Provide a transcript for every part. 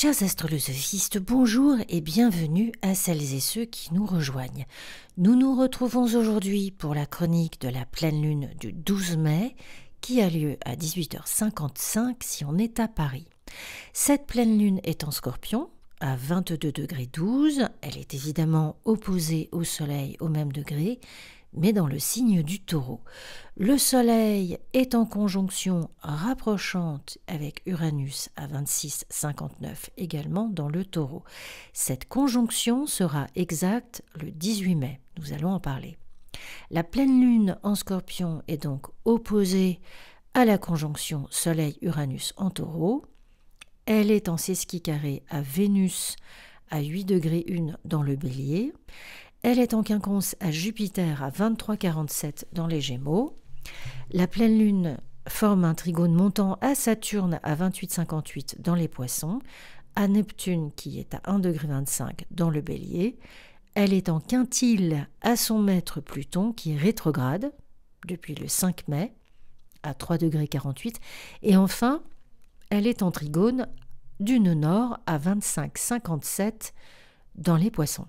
Chers astrolosophistes, bonjour et bienvenue à celles et ceux qui nous rejoignent. Nous nous retrouvons aujourd'hui pour la chronique de la pleine lune du 12 mai qui a lieu à 18h55 si on est à Paris. Cette pleine lune est en Scorpion à 22,12 €. Elle est évidemment opposée au Soleil au même degré, mais dans le signe du Taureau. Le Soleil est en conjonction rapprochante avec Uranus à 26,59 également dans le Taureau. Cette conjonction sera exacte le 18 mai, nous allons en parler. La pleine lune en Scorpion est donc opposée à la conjonction Soleil-Uranus en Taureau. Elle est en sesqui carré à Vénus à 8,1 dans le Bélier. Elle est en quinconce à Jupiter à 23,47 dans les Gémeaux. La pleine lune forme un trigone montant à Saturne à 28,58 dans les Poissons, à Neptune qui est à 1,25 dans le Bélier. Elle est en quintile à son maître Pluton qui est rétrograde depuis le 5 mai à 3,48 €. Et enfin, elle est en trigone du nœud nord à 25,57 dans les Poissons.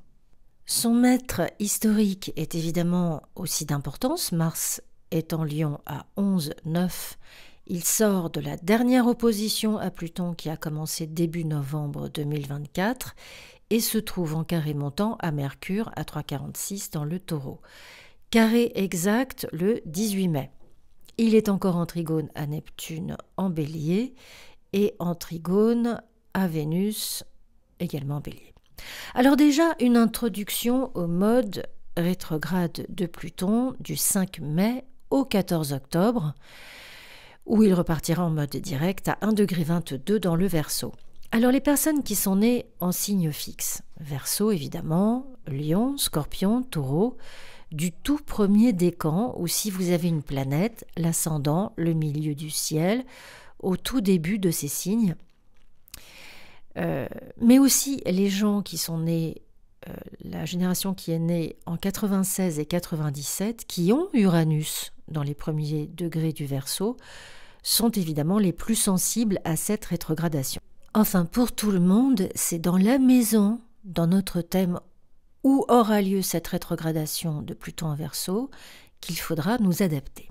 Son maître historique est évidemment aussi d'importance. Mars est en Lion à 11,9. Il sort de la dernière opposition à Pluton qui a commencé début novembre 2024 et se trouve en carré montant à Mercure à 3,46 dans le Taureau. Carré exact le 18 mai. Il est encore en trigone à Neptune en Bélier et en trigone à Vénus également en Bélier. Alors déjà, une introduction au mode rétrograde de Pluton du 5 mai au 14 octobre, où il repartira en mode direct à 1,22 € dans le Verseau. Alors les personnes qui sont nées en signe fixe, Verseau évidemment, Lion, Scorpion, Taureau, du tout premier décan, ou si vous avez une planète, l'ascendant, le milieu du ciel, au tout début de ces signes, mais aussi les gens qui sont nés, la génération qui est née en 96 et 97, qui ont Uranus dans les premiers degrés du Verseau, sont évidemment les plus sensibles à cette rétrogradation. Enfin, pour tout le monde, c'est dans la maison, dans notre thème où aura lieu cette rétrogradation de Pluton en Verseau, qu'il faudra nous adapter.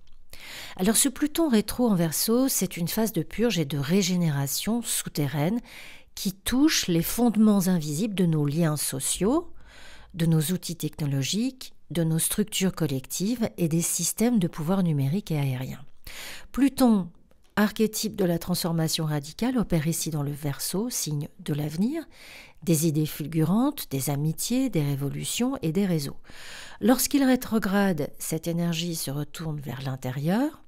Alors ce Pluton rétro en Verseau, c'est une phase de purge et de régénération souterraine qui touche les fondements invisibles de nos liens sociaux, de nos outils technologiques, de nos structures collectives et des systèmes de pouvoir numérique et aérien. Pluton, archétype de la transformation radicale, opère ici dans le Verseau, signe de l'avenir, des idées fulgurantes, des amitiés, des révolutions et des réseaux. Lorsqu'il rétrograde, cette énergie se retourne vers l'intérieur,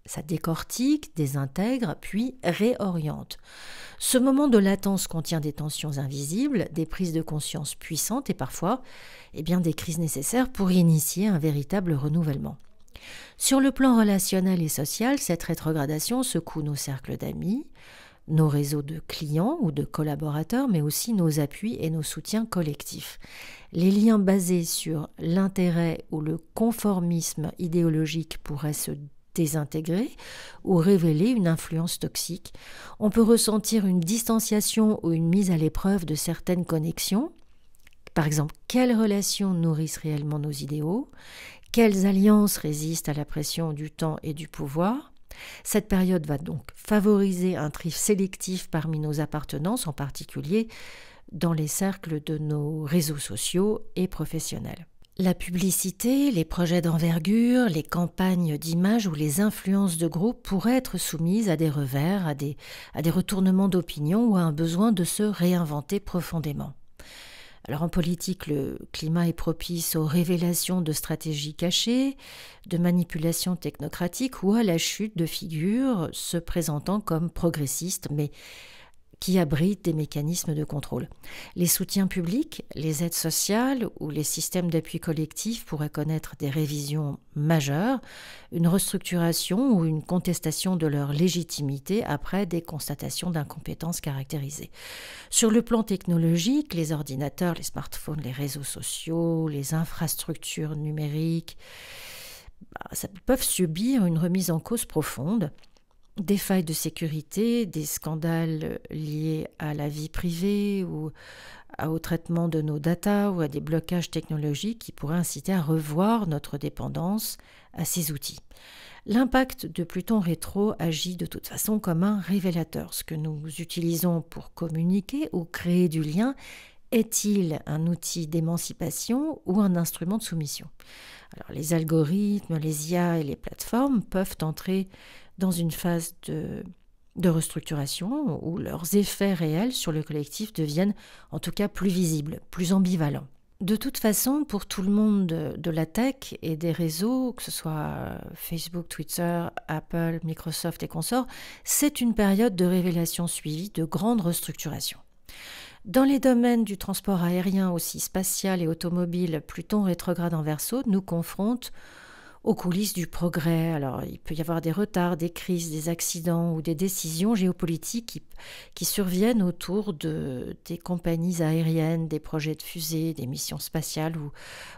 ça décortique, désintègre, puis réoriente. Ce moment de latence contient des tensions invisibles, des prises de conscience puissantes et parfois des crises nécessaires pour initier un véritable renouvellement. Sur le plan relationnel et social, cette rétrogradation secoue nos cercles d'amis, nos réseaux de clients ou de collaborateurs, mais aussi nos appuis et nos soutiens collectifs. Les liens basés sur l'intérêt ou le conformisme idéologique pourraient se désintégrer ou révéler une influence toxique. On peut ressentir une distanciation ou une mise à l'épreuve de certaines connexions. Par exemple, quelles relations nourrissent réellement nos idéaux? Quelles alliances résistent à la pression du temps et du pouvoir? Cette période va donc favoriser un tri sélectif parmi nos appartenances, en particulier dans les cercles de nos réseaux sociaux et professionnels. La publicité, les projets d'envergure, les campagnes d'image ou les influences de groupe pourraient être soumises à des revers, à des retournements d'opinion ou à un besoin de se réinventer profondément. Alors en politique, le climat est propice aux révélations de stratégies cachées, de manipulations technocratiques ou à la chute de figures se présentant comme progressistes, mais qui abritent des mécanismes de contrôle. Les soutiens publics, les aides sociales ou les systèmes d'appui collectif pourraient connaître des révisions majeures, une restructuration ou une contestation de leur légitimité après des constatations d'incompétence caractérisées. Sur le plan technologique, les ordinateurs, les smartphones, les réseaux sociaux, les infrastructures numériques, ça peuvent subir une remise en cause profonde. des failles de sécurité, des scandales liés à la vie privée ou au traitement de nos datas ou à des blocages technologiques qui pourraient inciter à revoir notre dépendance à ces outils. L'impact de Pluton rétro agit de toute façon comme un révélateur. Ce que nous utilisons pour communiquer ou créer du lien est-il un outil d'émancipation ou un instrument de soumission? Alors, les algorithmes, les IA et les plateformes peuvent entrer dans une phase de restructuration où leurs effets réels sur le collectif deviennent en tout cas plus visibles, plus ambivalents. De toute façon, pour tout le monde de la tech et des réseaux, que ce soit Facebook, Twitter, Apple, Microsoft et consorts, c'est une période de révélation suivie de grandes restructurations. Dans les domaines du transport aérien, aussi spatial et automobile, Pluton rétrograde en Verseau nous confronte aux coulisses du progrès. Alors, il peut y avoir des retards, des crises, des accidents ou des décisions géopolitiques qui surviennent autour des compagnies aériennes, des projets de fusées, des missions spatiales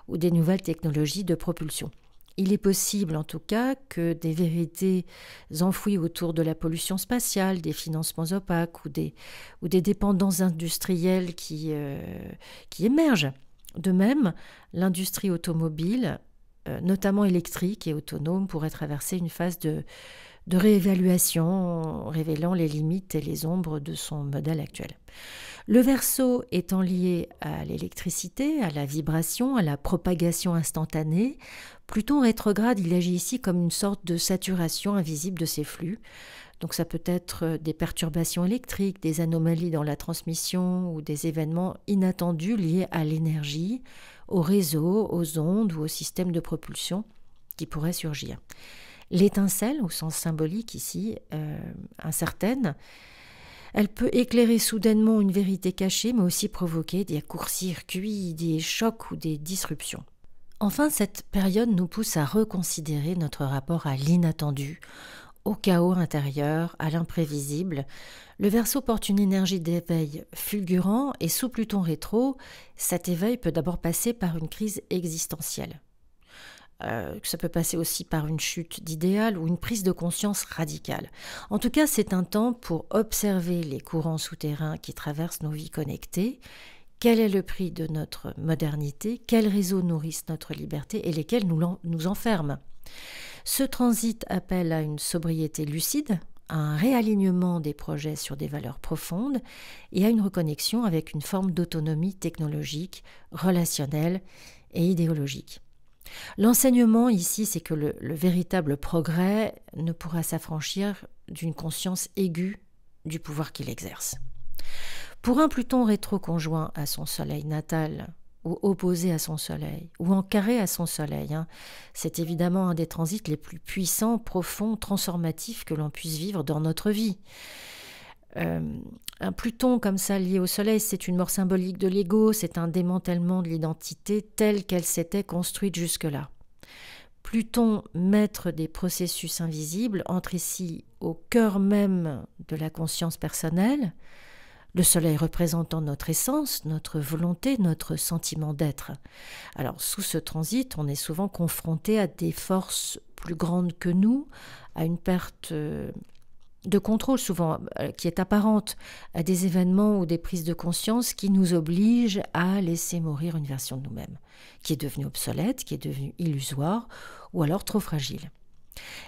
ou des nouvelles technologies de propulsion. Il est possible en tout cas que des vérités enfouies autour de la pollution spatiale, des financements opaques ou des dépendances industrielles qui émergent. De même, l'industrie automobile, notamment électrique et autonome, pourrait traverser une phase de réévaluation, révélant les limites et les ombres de son modèle actuel. Le Verseau étant lié à l'électricité, à la vibration, à la propagation instantanée, Pluton rétrograde, il agit ici comme une sorte de saturation invisible de ces flux. Donc ça peut être des perturbations électriques, des anomalies dans la transmission ou des événements inattendus liés à l'énergie, au réseau, aux ondes ou au système de propulsion qui pourraient surgir. L'étincelle, au sens symbolique ici, incertaine, elle peut éclairer soudainement une vérité cachée, mais aussi provoquer des courts-circuits, des chocs ou des disruptions. Enfin, cette période nous pousse à reconsidérer notre rapport à l'inattendu, au chaos intérieur, à l'imprévisible. Le Verseau porte une énergie d'éveil fulgurant et sous Pluton rétro, cet éveil peut d'abord passer par une crise existentielle. Ça peut passer aussi par une chute d'idéal ou une prise de conscience radicale. En tout cas, c'est un temps pour observer les courants souterrains qui traversent nos vies connectées. Quel est le prix de notre modernité? Quels réseaux nourrissent notre liberté et lesquels nous enferment? Ce transit appelle à une sobriété lucide, à un réalignement des projets sur des valeurs profondes et à une reconnexion avec une forme d'autonomie technologique, relationnelle et idéologique. L'enseignement ici, c'est que le véritable progrès ne pourra s'affranchir d'une conscience aiguë du pouvoir qu'il exerce. Pour un Pluton rétro-conjoint à son soleil natal, ou opposé à son soleil, ou en carré à son soleil, c'est évidemment un des transits les plus puissants, profonds, transformatifs que l'on puisse vivre dans notre vie. Un Pluton comme ça lié au soleil, c'est une mort symbolique de l'ego, c'est un démantèlement de l'identité telle qu'elle s'était construite jusque-là. Pluton, maître des processus invisibles, entre ici au cœur même de la conscience personnelle, le soleil représentant notre essence, notre volonté, notre sentiment d'être. Alors, sous ce transit, on est souvent confronté à des forces plus grandes que nous, à une perte de contrôle souvent qui est apparente, à des événements ou des prises de conscience qui nous obligent à laisser mourir une version de nous-mêmes, qui est devenue obsolète, qui est devenue illusoire ou alors trop fragile.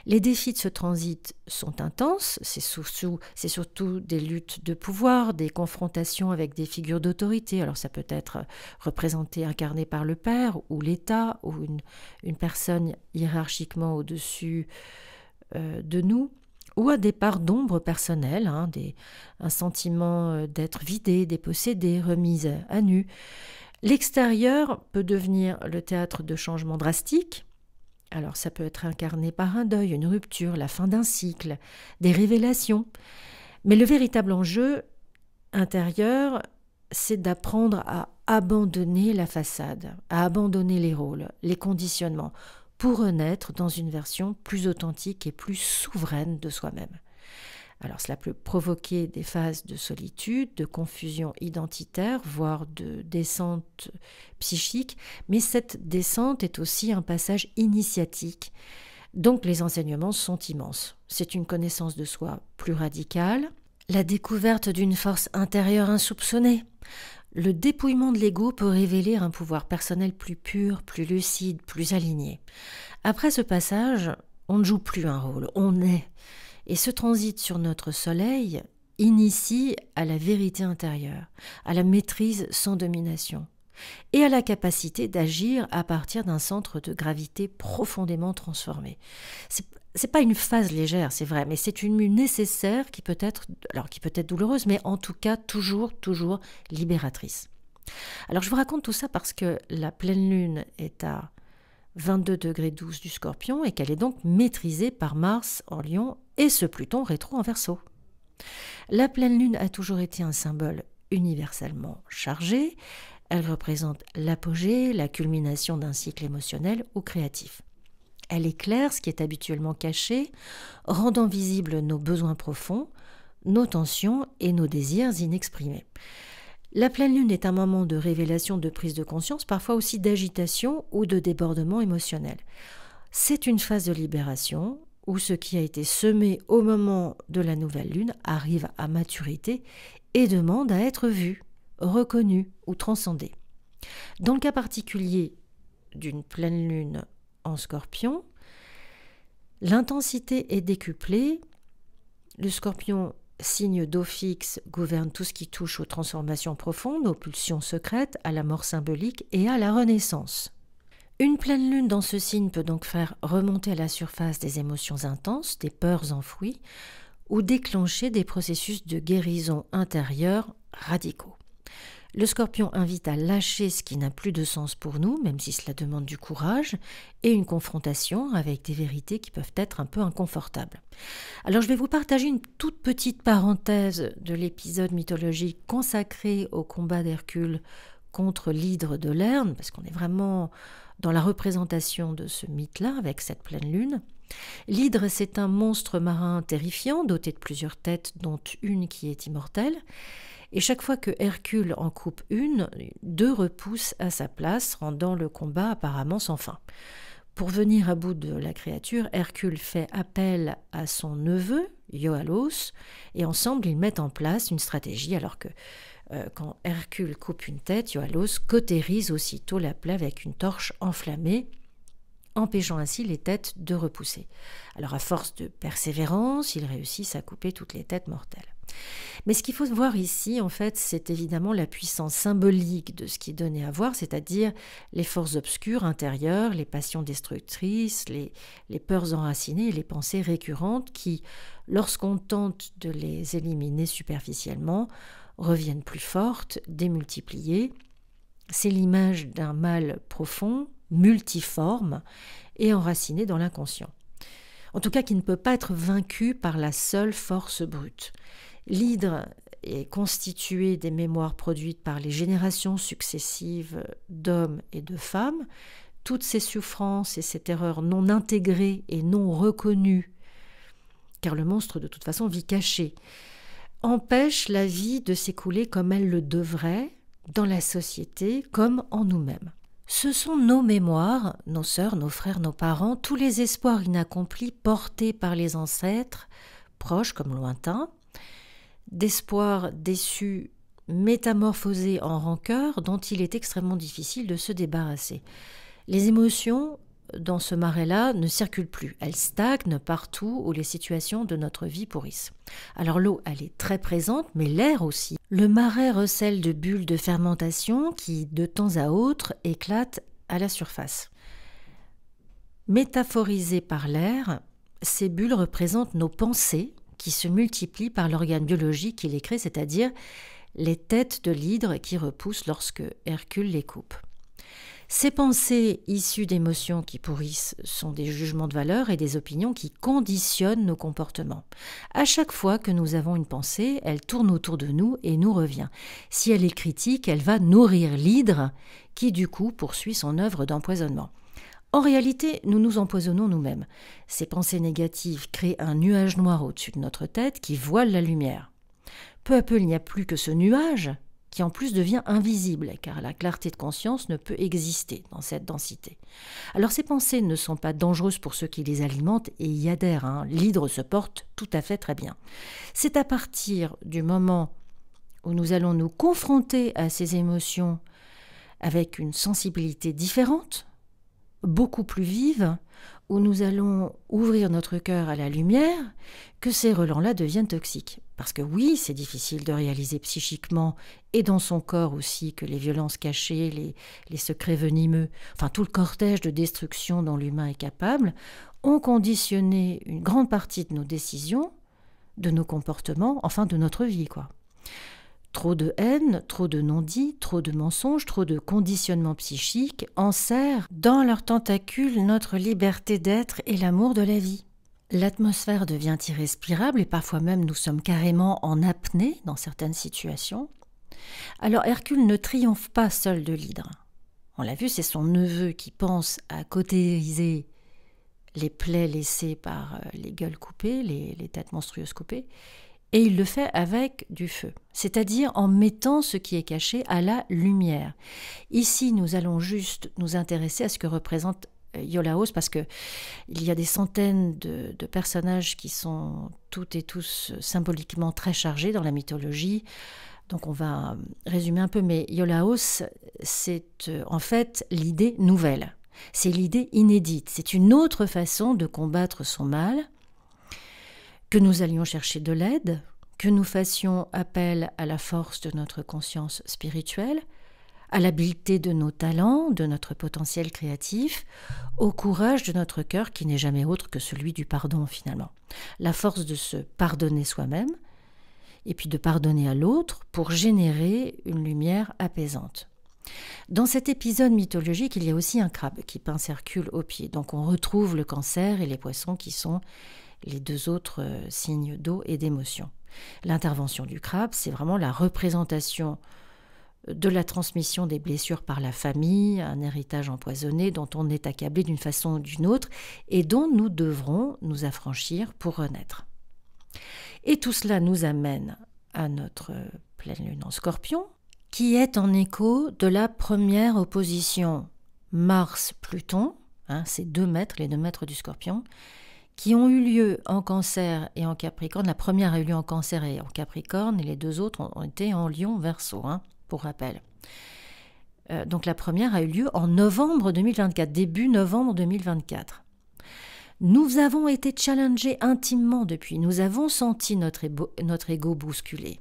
Les défis de ce transit sont intenses, c'est surtout des luttes de pouvoir, des confrontations avec des figures d'autorité. Alors ça peut être représenté, incarné par le père ou l'État ou une personne hiérarchiquement au-dessus de nous, ou à des parts d'ombre personnelles, un sentiment d'être vidé, dépossédé, remis à nu. L'extérieur peut devenir le théâtre de changements drastiques. Alors ça peut être incarné par un deuil, une rupture, la fin d'un cycle, des révélations. Mais le véritable enjeu intérieur, c'est d'apprendre à abandonner la façade, à abandonner les rôles, les conditionnements, pour renaître dans une version plus authentique et plus souveraine de soi-même. Alors cela peut provoquer des phases de solitude, de confusion identitaire, voire de descente psychique, mais cette descente est aussi un passage initiatique Donc les enseignements sont immenses. C'est une connaissance de soi plus radicale, la découverte d'une force intérieure insoupçonnée. Le dépouillement de l'ego peut révéler un pouvoir personnel plus pur, plus lucide, plus aligné. Après ce passage, on ne joue plus un rôle, on est. Et ce transit sur notre soleil initie à la vérité intérieure, à la maîtrise sans domination et à la capacité d'agir à partir d'un centre de gravité profondément transformé. C'est pas une phase légère, c'est vrai, mais c'est une mue nécessaire qui peut être douloureuse, mais en tout cas toujours libératrice. Alors je vous raconte tout ça parce que la pleine lune est à 22 degrés 12 du Scorpion et qu'elle est donc maîtrisée par Mars en Lion et ce Pluton rétro en Verseau. La pleine lune a toujours été un symbole universellement chargé. Elle représente l'apogée, la culmination d'un cycle émotionnel ou créatif. Elle éclaire ce qui est habituellement caché, rendant visibles nos besoins profonds, nos tensions et nos désirs inexprimés. La pleine lune est un moment de révélation, de prise de conscience, parfois aussi d'agitation ou de débordement émotionnel. C'est une phase de libération où ce qui a été semé au moment de la nouvelle lune arrive à maturité et demande à être vu, reconnu ou transcendé. Dans le cas particulier d'une pleine lune en Scorpion, l'intensité est décuplée. Le Scorpion, signe d'eau fixe, gouverne tout ce qui touche aux transformations profondes, aux pulsions secrètes, à la mort symbolique et à la renaissance. Une pleine lune dans ce signe peut donc faire remonter à la surface des émotions intenses, des peurs enfouies, ou déclencher des processus de guérison intérieure radicaux. Le Scorpion invite à lâcher ce qui n'a plus de sens pour nous, même si cela demande du courage, et une confrontation avec des vérités qui peuvent être un peu inconfortables. Alors je vais vous partager une toute petite parenthèse de l'épisode mythologique consacré au combat d'Hercule contre l'hydre de Lerne, parce qu'on est vraiment dans la représentation de ce mythe-là avec cette pleine lune. L'hydre, c'est un monstre marin terrifiant, doté de plusieurs têtes, dont une qui est immortelle. Et chaque fois que Hercule en coupe une, deux repoussent à sa place, rendant le combat apparemment sans fin. Pour venir à bout de la créature, Hercule fait appel à son neveu, Iolaos, et ensemble ils mettent en place une stratégie, alors que quand Hercule coupe une tête, Iolaos cautérise aussitôt la plaie avec une torche enflammée, empêchant ainsi les têtes de repousser. Alors à force de persévérance, ils réussissent à couper toutes les têtes mortelles. Mais ce qu'il faut voir ici, en fait, c'est évidemment la puissance symbolique de ce qui donnait à voir, c'est-à-dire les forces obscures intérieures, les passions destructrices, les peurs enracinées et les pensées récurrentes qui, lorsqu'on tente de les éliminer superficiellement, reviennent plus fortes, démultipliées. C'est l'image d'un mal profond, multiforme et enraciné dans l'inconscient. En tout cas, qui ne peut pas être vaincu par la seule force brute. L'hydre est constitué des mémoires produites par les générations successives d'hommes et de femmes. Toutes ces souffrances et ces terreurs non intégrées et non reconnues, car le monstre de toute façon vit caché, empêchent la vie de s'écouler comme elle le devrait dans la société comme en nous-mêmes. Ce sont nos mémoires, nos sœurs, nos frères, nos parents, tous les espoirs inaccomplis portés par les ancêtres, proches comme lointains, d'espoirs déçus, métamorphosés en rancœur dont il est extrêmement difficile de se débarrasser. Les émotions, dans ce marais-là, ne circulent plus. Elles stagnent partout où les situations de notre vie pourrissent. Alors l'eau, elle est très présente, mais l'air aussi. Le marais recèle de bulles de fermentation qui, de temps à autre, éclatent à la surface. Métaphorisées par l'air, ces bulles représentent nos pensées qui se multiplient par l'organe biologique qui les crée, c'est-à-dire les têtes de l'hydre qui repoussent lorsque Hercule les coupe. Ces pensées issues d'émotions qui pourrissent sont des jugements de valeur et des opinions qui conditionnent nos comportements. À chaque fois que nous avons une pensée, elle tourne autour de nous et nous revient. Si elle est critique, elle va nourrir l'hydre qui du coup poursuit son œuvre d'empoisonnement. En réalité, nous nous empoisonnons nous-mêmes. Ces pensées négatives créent un nuage noir au-dessus de notre tête qui voile la lumière. Peu à peu, il n'y a plus que ce nuage qui en plus devient invisible, car la clarté de conscience ne peut exister dans cette densité. Alors ces pensées ne sont pas dangereuses pour ceux qui les alimentent et y adhèrent, l'hydre se porte tout à fait très bien. C'est à partir du moment où nous allons nous confronter à ces émotions avec une sensibilité différente, beaucoup plus vive, où nous allons ouvrir notre cœur à la lumière, que ces relents-là deviennent toxiques. Parce que oui, c'est difficile de réaliser psychiquement et dans son corps aussi que les violences cachées, les secrets venimeux, enfin tout le cortège de destruction dont l'humain est capable, ont conditionné une grande partie de nos décisions, de nos comportements, enfin de notre vie, quoi. Trop de haine, trop de non-dits, trop de mensonges, trop de conditionnements psychiques enserrent dans leurs tentacules notre liberté d'être et l'amour de la vie. L'atmosphère devient irrespirable et parfois même nous sommes carrément en apnée dans certaines situations. Alors Hercule ne triomphe pas seul de l'hydre. On l'a vu, c'est son neveu qui pense à cautériser les plaies laissées par les gueules coupées, les têtes monstrueuses coupées. Et il le fait avec du feu, c'est-à-dire en mettant ce qui est caché à la lumière. Ici, nous allons juste nous intéresser à ce que représente Iolaos, parce qu'il y a des centaines de personnages qui sont toutes et tous symboliquement très chargés dans la mythologie. Donc on va résumer un peu, mais Iolaos, c'est en fait l'idée nouvelle. C'est l'idée inédite. C'est une autre façon de combattre son mal, que nous allions chercher de l'aide, que nous fassions appel à la force de notre conscience spirituelle, à l'habileté de nos talents, de notre potentiel créatif, au courage de notre cœur qui n'est jamais autre que celui du pardon finalement. La force de se pardonner soi-même et puis de pardonner à l'autre pour générer une lumière apaisante. Dans cet épisode mythologique, il y a aussi un crabe qui pince Hercule au pied. Donc on retrouve le Cancer et les Poissons qui sont les deux autres signes d'eau et d'émotion. L'intervention du crabe, c'est vraiment la représentation de la transmission des blessures par la famille, un héritage empoisonné dont on est accablé d'une façon ou d'une autre et dont nous devrons nous affranchir pour renaître. Et tout cela nous amène à notre pleine lune en Scorpion, qui est en écho de la première opposition Mars-Pluton, ces 2 maîtres, les 2 maîtres du Scorpion, qui ont eu lieu en Cancer et en Capricorne. La première a eu lieu en Cancer et en Capricorne, et les 2 autres ont été en Lion Verseau, pour rappel. Donc la première a eu lieu en novembre 2024, début novembre 2024. Nous avons été challengés intimement depuis, nous avons senti notre ego bousculé.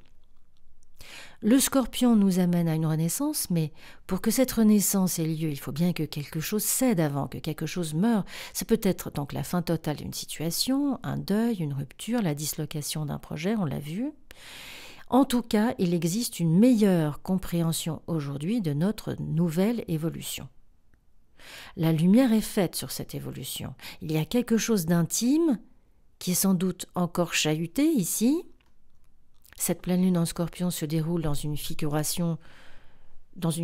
Le Scorpion nous amène à une renaissance, mais pour que cette renaissance ait lieu, il faut bien que quelque chose cède avant, que quelque chose meure. Ça peut être donc la fin totale d'une situation, un deuil, une rupture, la dislocation d'un projet, on l'a vu. En tout cas, il existe une meilleure compréhension aujourd'hui de notre nouvelle évolution. La lumière est faite sur cette évolution. Il y a quelque chose d'intime qui est sans doute encore chahuté ici. Cette pleine lune en Scorpion se déroule dans une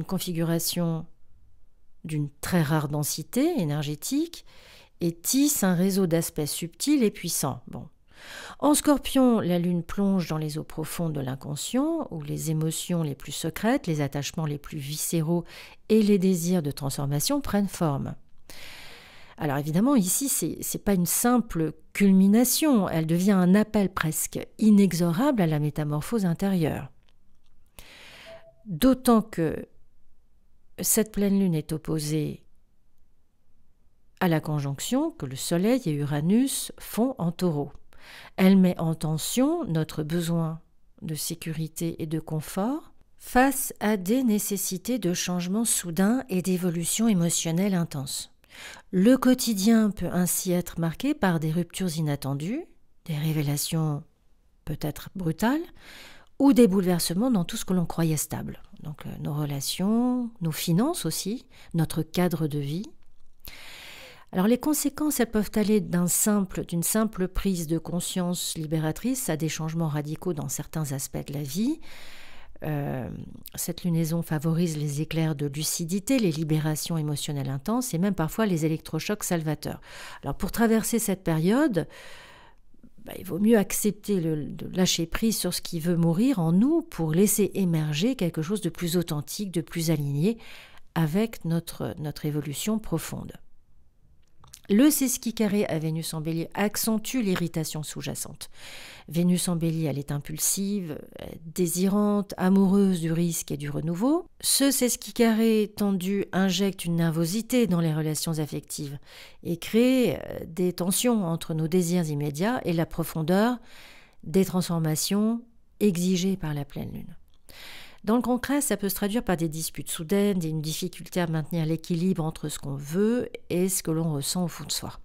configuration d'une très rare densité énergétique et tisse un réseau d'aspects subtils et puissants. En Scorpion, la lune plonge dans les eaux profondes de l'inconscient, où les émotions les plus secrètes, les attachements les plus viscéraux et les désirs de transformation prennent forme. Alors évidemment, ici, c'est pas une simple culmination, elle devient un appel presque inexorable à la métamorphose intérieure. D'autant que cette pleine lune est opposée à la conjonction que le Soleil et Uranus font en Taureau. Elle met en tension notre besoin de sécurité et de confort face à des nécessités de changement soudain et d'évolution émotionnelle intense. Le quotidien peut ainsi être marqué par des ruptures inattendues, des révélations peut-être brutales, ou des bouleversements dans tout ce que l'on croyait stable. Donc nos relations, nos finances aussi, notre cadre de vie. Alors les conséquences, elles peuvent aller d'une simple prise de conscience libératrice à des changements radicaux dans certains aspects de la vie. Cette lunaison favorise les éclairs de lucidité, les libérations émotionnelles intenses et même parfois les électrochocs salvateurs. Alors pour traverser cette période, il vaut mieux accepter de lâcher prise sur ce qui veut mourir en nous pour laisser émerger quelque chose de plus authentique, de plus aligné avec notre évolution profonde. Le sesqui carré à Vénus en Bélier accentue l'irritation sous-jacente. Vénus en Bélier, elle est impulsive, désirante, amoureuse du risque et du renouveau. Ce sesqui carré tendu injecte une nervosité dans les relations affectives et crée des tensions entre nos désirs immédiats et la profondeur des transformations exigées par la pleine lune. Dans le concret, ça peut se traduire par des disputes soudaines, une difficulté à maintenir l'équilibre entre ce qu'on veut et ce que l'on ressent au fond de soi.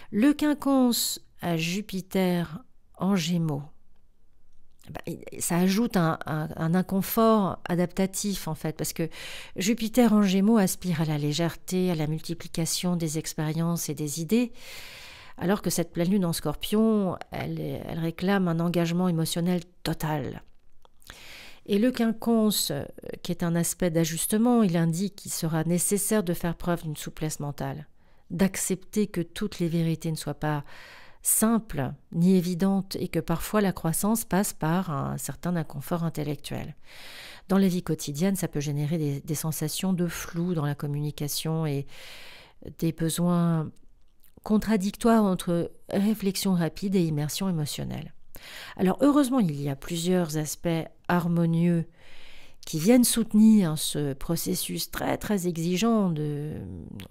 Le quinconce à Jupiter en Gémeaux, ça ajoute un inconfort adaptatif en fait, parce que Jupiter en Gémeaux aspire à la légèreté, à la multiplication des expériences et des idées, alors que cette pleine lune en Scorpion, elle réclame un engagement émotionnel total. Et le quinconce, qui est un aspect d'ajustement, il indique qu'il sera nécessaire de faire preuve d'une souplesse mentale, d'accepter que toutes les vérités ne soient pas simples ni évidentes et que parfois la croissance passe par un certain inconfort intellectuel. Dans la vie quotidienne, ça peut générer des sensations de flou dans la communication et des besoins contradictoires entre réflexion rapide et immersion émotionnelle. Alors heureusement, il y a plusieurs aspects harmonieux qui viennent soutenir ce processus très très exigeant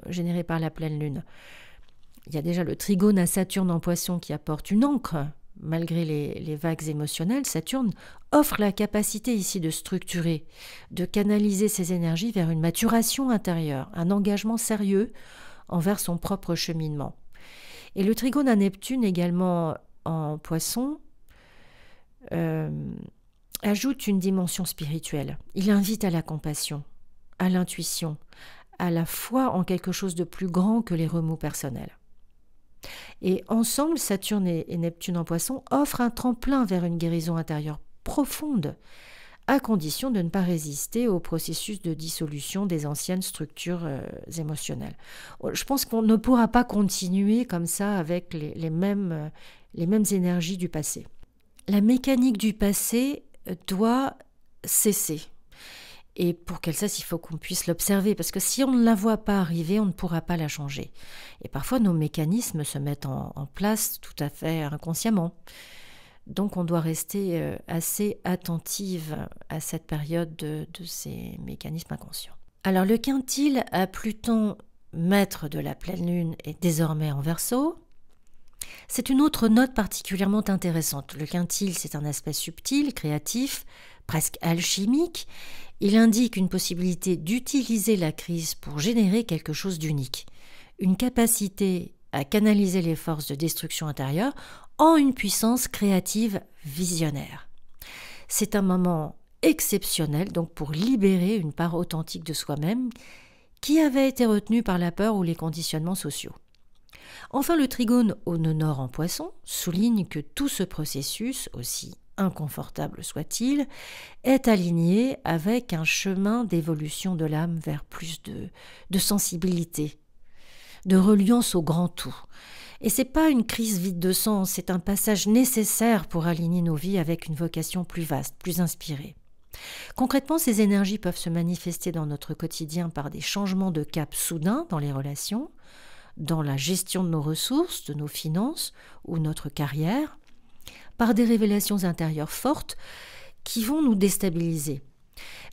généré par la pleine lune. Il y a déjà le trigone à Saturne en Poisson qui apporte une ancre malgré les vagues émotionnelles. Saturne offre la capacité ici de structurer, de canaliser ses énergies vers une maturation intérieure, un engagement sérieux envers son propre cheminement. Et le trigone à Neptune également en Poisson ajoute une dimension spirituelle. Il invite à la compassion, à l'intuition, à la foi en quelque chose de plus grand que les remous personnels. Et ensemble, Saturne et Neptune en Poisson offrent un tremplin vers une guérison intérieure profonde, à condition de ne pas résister au processus de dissolution des anciennes structures émotionnelles. Je pense qu'on ne pourra pas continuer comme ça avec les mêmes énergies du passé. La mécanique du passé doit cesser. Et pour qu'elle cesse, il faut qu'on puisse l'observer, parce que si on ne la voit pas arriver, on ne pourra pas la changer. Et parfois, nos mécanismes se mettent en place tout à fait inconsciemment. Donc, on doit rester assez attentive à cette période de ces mécanismes inconscients. Alors, le quintile à Pluton, maître de la pleine lune, est désormais en Verseau. C'est une autre note particulièrement intéressante. Le quintile, c'est un aspect subtil, créatif, presque alchimique. Il indique une possibilité d'utiliser la crise pour générer quelque chose d'unique, une capacité à canaliser les forces de destruction intérieure en une puissance créative visionnaire. C'est un moment exceptionnel donc pour libérer une part authentique de soi-même qui avait été retenue par la peur ou les conditionnements sociaux. Enfin, le trigone au nœud nord en Poisson souligne que tout ce processus, aussi inconfortable soit-il, est aligné avec un chemin d'évolution de l'âme vers plus de sensibilité, de reliance au grand tout. Et c'est pas une crise vide de sens, c'est un passage nécessaire pour aligner nos vies avec une vocation plus vaste, plus inspirée. Concrètement, ces énergies peuvent se manifester dans notre quotidien par des changements de cap soudains dans les relations, dans la gestion de nos ressources, de nos finances ou notre carrière, par des révélations intérieures fortes qui vont nous déstabiliser.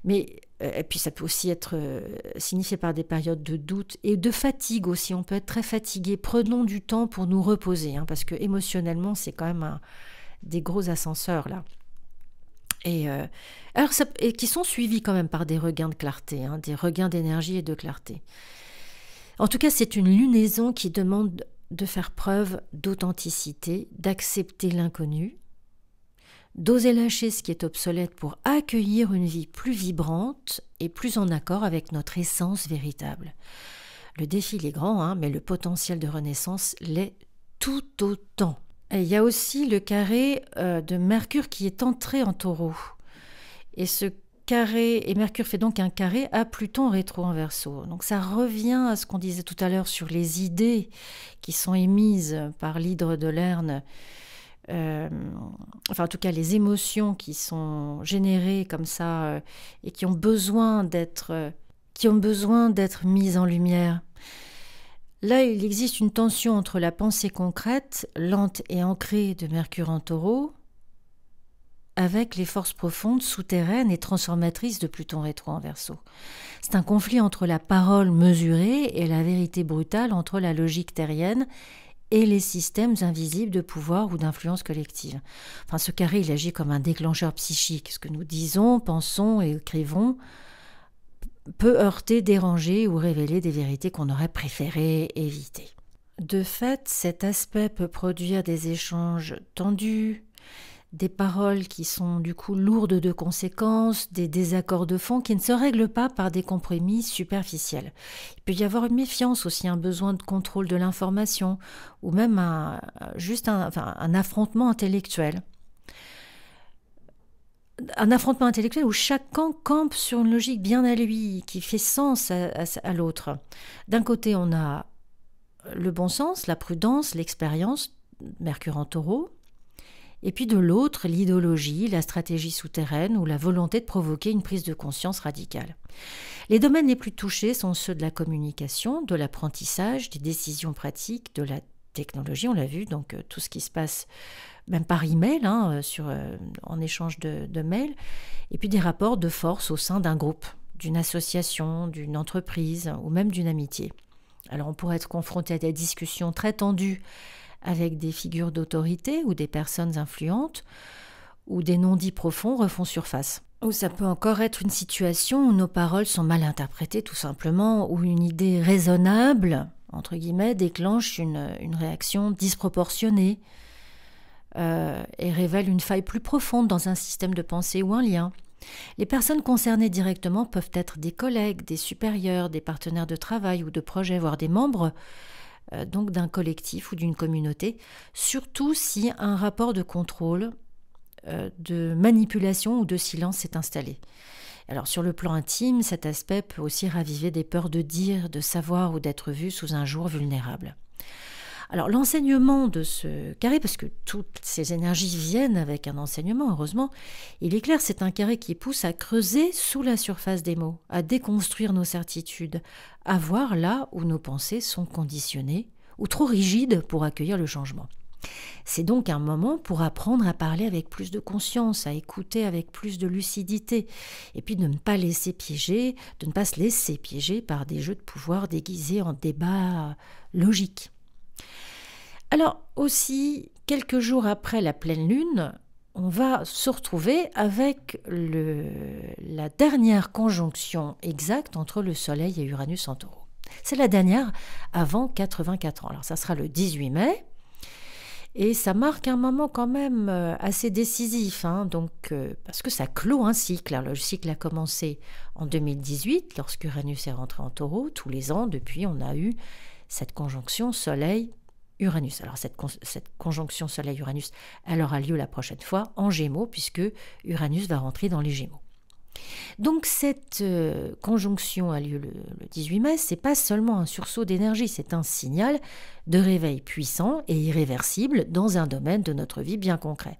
Mais et puis ça peut aussi être signifié par des périodes de doute et de fatigue aussi. On peut être très fatigué. Prenons du temps pour nous reposer, parce que émotionnellement, c'est quand même des gros ascenseurs là. Et qui sont suivis quand même par des regains de clarté, des regains d'énergie et de clarté. En tout cas, c'est une lunaison qui demande de faire preuve d'authenticité, d'accepter l'inconnu, d'oser lâcher ce qui est obsolète pour accueillir une vie plus vibrante et plus en accord avec notre essence véritable. Le défi il est grand, mais le potentiel de renaissance l'est tout autant. Et il y a aussi le carré de Mercure qui est entré en Taureau. Et ce carré, et Mercure fait donc un carré à Pluton rétro en Verseau. Donc ça revient à ce qu'on disait tout à l'heure sur les idées qui sont émises par l'hydre de Lerne enfin en tout cas les émotions qui sont générées comme ça et qui ont besoin d'être mises en lumière. Là, il existe une tension entre la pensée concrète, lente et ancrée de Mercure en Taureau, avec les forces profondes, souterraines et transformatrices de Pluton rétro en Verseau. C'est un conflit entre la parole mesurée et la vérité brutale, entre la logique terrienne et les systèmes invisibles de pouvoir ou d'influence collective. Enfin, ce carré, il agit comme un déclencheur psychique. Ce que nous disons, pensons et écrivons peut heurter, déranger ou révéler des vérités qu'on aurait préféré éviter. De fait, cet aspect peut produire des échanges tendus, des paroles qui sont du coup lourdes de conséquences, des désaccords de fond qui ne se règlent pas par des compromis superficiels. Il peut y avoir une méfiance aussi, un besoin de contrôle de l'information, ou même un affrontement intellectuel. Un affrontement intellectuel où chaque camp campe sur une logique bien à lui, qui fait sens à l'autre. D'un côté, on a le bon sens, la prudence, l'expérience, Mercure en Taureau, et puis de l'autre, l'idéologie, la stratégie souterraine ou la volonté de provoquer une prise de conscience radicale. Les domaines les plus touchés sont ceux de la communication, de l'apprentissage, des décisions pratiques, de la technologie, on l'a vu, donc tout ce qui se passe même par email, en échange de mails, et puis des rapports de force au sein d'un groupe, d'une association, d'une entreprise ou même d'une amitié. Alors on pourrait être confronté à des discussions très tendues avec des figures d'autorité ou des personnes influentes, où des non-dits profonds refont surface. Ou ça peut encore être une situation où nos paroles sont mal interprétées tout simplement, où une idée raisonnable, entre guillemets, déclenche une réaction disproportionnée et révèle une faille plus profonde dans un système de pensée ou un lien. Les personnes concernées directement peuvent être des collègues, des supérieurs, des partenaires de travail ou de projet, voire des membres donc d'un collectif ou d'une communauté, surtout si un rapport de contrôle, de manipulation ou de silence s'est installé. Alors sur le plan intime, cet aspect peut aussi raviver des peurs de dire, de savoir ou d'être vu sous un jour vulnérable. Alors l'enseignement de ce carré, parce que toutes ces énergies viennent avec un enseignement, heureusement, il est clair, c'est un carré qui pousse à creuser sous la surface des mots, à déconstruire nos certitudes, à voir là où nos pensées sont conditionnées ou trop rigides pour accueillir le changement. C'est donc un moment pour apprendre à parler avec plus de conscience, à écouter avec plus de lucidité, et puis de ne pas se laisser piéger par des jeux de pouvoir déguisés en débats logiques. Alors aussi, quelques jours après la pleine lune, on va se retrouver avec la dernière conjonction exacte entre le Soleil et Uranus en Taureau. C'est la dernière avant 84 ans. Alors ça sera le 18 mai. Et ça marque un moment quand même assez décisif, parce que ça clôt un cycle. Alors, le cycle a commencé en 2018, lorsque Uranus est rentré en Taureau. Tous les ans, depuis, on a eu cette conjonction Soleil-Uranus. Alors cette conjonction Soleil-Uranus, elle aura lieu la prochaine fois en Gémeaux, puisque Uranus va rentrer dans les Gémeaux. Donc cette conjonction a lieu le 18 mai, c'est pas seulement un sursaut d'énergie, c'est un signal de réveil puissant et irréversible dans un domaine de notre vie bien concret.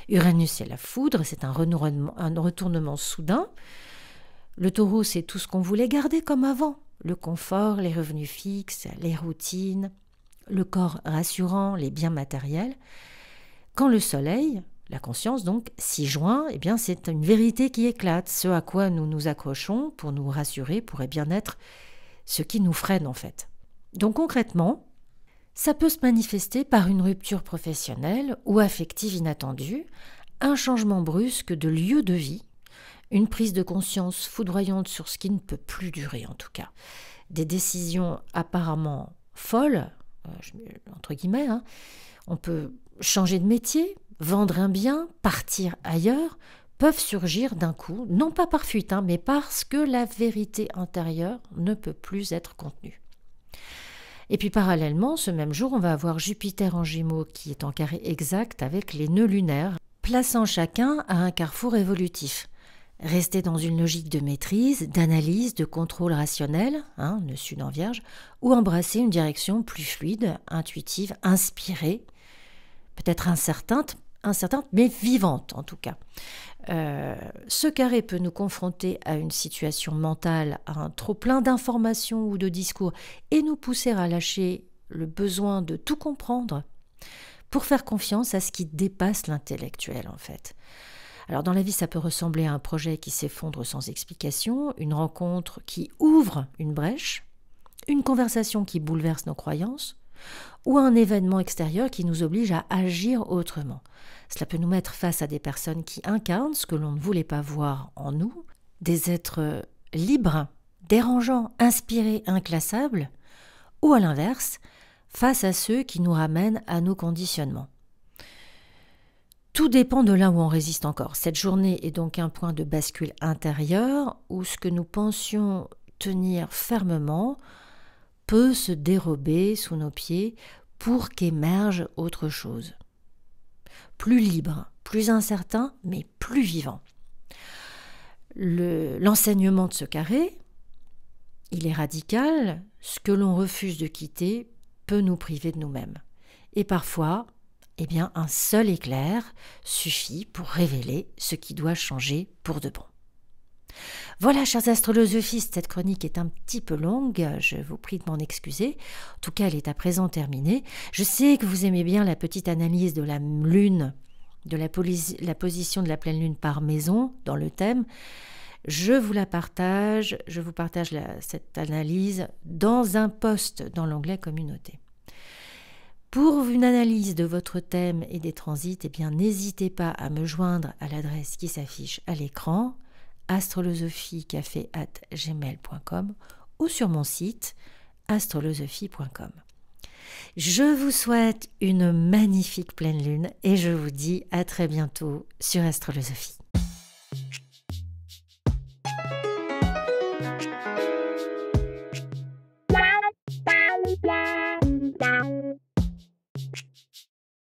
Uranus, c'est la foudre, c'est un retournement soudain. Le Taureau, c'est tout ce qu'on voulait garder comme avant, le confort, les revenus fixes, les routines, le corps rassurant, les biens matériels. Quand le Soleil, la conscience donc, s'y joint, eh bien c'est une vérité qui éclate. Ce à quoi nous nous accrochons pour nous rassurer pourrait bien être ce qui nous freine en fait. Donc concrètement, ça peut se manifester par une rupture professionnelle ou affective inattendue, un changement brusque de lieu de vie, une prise de conscience foudroyante sur ce qui ne peut plus durer en tout cas. Des décisions apparemment folles, entre guillemets, on peut changer de métier, vendre un bien, partir ailleurs, peuvent surgir d'un coup, non pas par fuite, mais parce que la vérité intérieure ne peut plus être contenue. Et puis parallèlement, ce même jour, on va avoir Jupiter en Gémeaux qui est en carré exact avec les nœuds lunaires, plaçant chacun à un carrefour évolutif. Rester dans une logique de maîtrise, d'analyse, de contrôle rationnel, le Sud en Vierge, ou embrasser une direction plus fluide, intuitive, inspirée, peut-être incertaine, mais vivante en tout cas. Ce carré peut nous confronter à une situation mentale, à un trop-plein d'informations ou de discours, et nous pousser à lâcher le besoin de tout comprendre pour faire confiance à ce qui dépasse l'intellectuel en fait. Alors dans la vie, ça peut ressembler à un projet qui s'effondre sans explication, une rencontre qui ouvre une brèche, une conversation qui bouleverse nos croyances, ou un événement extérieur qui nous oblige à agir autrement. Cela peut nous mettre face à des personnes qui incarnent ce que l'on ne voulait pas voir en nous, des êtres libres, dérangeants, inspirés, inclassables, ou à l'inverse, face à ceux qui nous ramènent à nos conditionnements. Tout dépend de là où on résiste encore. Cette journée est donc un point de bascule intérieur où ce que nous pensions tenir fermement peut se dérober sous nos pieds pour qu'émerge autre chose. Plus libre, plus incertain, mais plus vivant. L'enseignement de ce carré, il est radical. Ce que l'on refuse de quitter peut nous priver de nous-mêmes. Et parfois, un seul éclair suffit pour révéler ce qui doit changer pour de bon. Voilà, chers astrolosophistes, cette chronique est un petit peu longue, je vous prie de m'en excuser. En tout cas, elle est à présent terminée. Je sais que vous aimez bien la petite analyse de la lune, de la position de la pleine lune par maison dans le thème. Je vous partage cette analyse dans un post dans l'onglet communauté. Pour une analyse de votre thème et des transits, n'hésitez pas à me joindre à l'adresse qui s'affiche à l'écran, astrolosophie@gmail.com ou sur mon site astrolosophie.com. Je vous souhaite une magnifique pleine lune et je vous dis à très bientôt sur Astrolosophie. Blah.